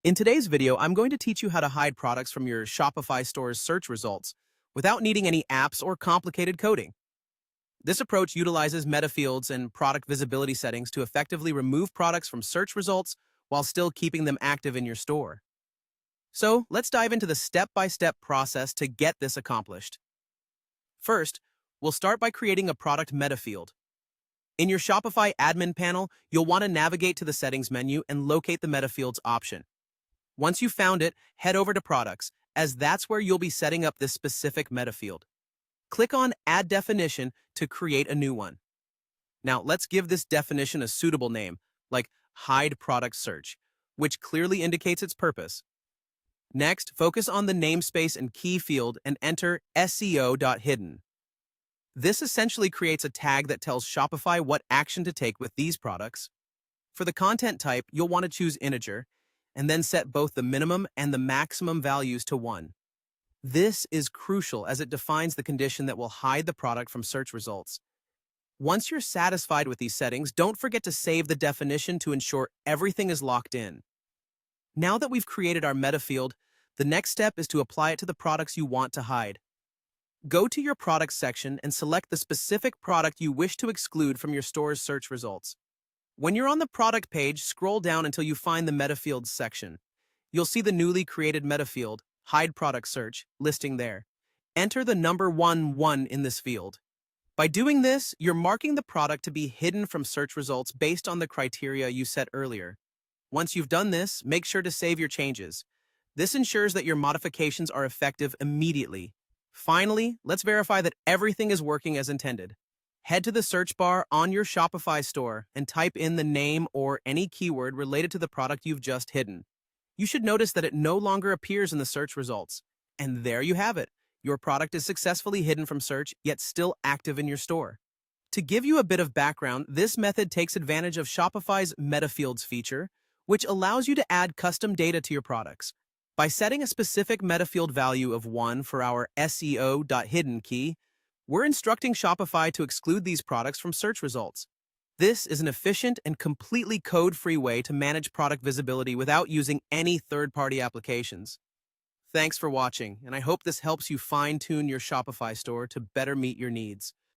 In today's video, I'm going to teach you how to hide products from your Shopify store's search results without needing any apps or complicated coding. This approach utilizes meta fields and product visibility settings to effectively remove products from search results while still keeping them active in your store. So, let's dive into the step-by-step process to get this accomplished. First, we'll start by creating a product meta field. In your Shopify admin panel, you'll want to navigate to the settings menu and locate the meta fields option. Once you've found it, head over to Products, as that's where you'll be setting up this specific meta field. Click on Add Definition to create a new one. Now, let's give this definition a suitable name, like Hide Product Search, which clearly indicates its purpose. Next, focus on the namespace and key field and enter SEO.hidden. This essentially creates a tag that tells Shopify what action to take with these products. For the content type, you'll want to choose integer, and then set both the minimum and the maximum values to 1. This is crucial as it defines the condition that will hide the product from search results. Once you're satisfied with these settings, don't forget to save the definition to ensure everything is locked in. Now that we've created our meta field, the next step is to apply it to the products you want to hide. Go to your products section and select the specific product you wish to exclude from your store's search results. When you're on the product page, scroll down until you find the meta fields section. You'll see the newly created meta field, Hide Product Search, listing there. Enter the number 1 in this field. By doing this, you're marking the product to be hidden from search results based on the criteria you set earlier. Once you've done this, make sure to save your changes. This ensures that your modifications are effective immediately. Finally, let's verify that everything is working as intended. Head to the search bar on your Shopify store and type in the name or any keyword related to the product you've just hidden. You should notice that it no longer appears in the search results. And there you have it. Your product is successfully hidden from search, yet still active in your store. To give you a bit of background, this method takes advantage of Shopify's Meta Fields feature, which allows you to add custom data to your products. By setting a specific meta field value of 1 for our SEO.hidden key, we're instructing Shopify to exclude these products from search results. This is an efficient and completely code-free way to manage product visibility without using any third-party applications. Thanks for watching, and I hope this helps you fine-tune your Shopify store to better meet your needs.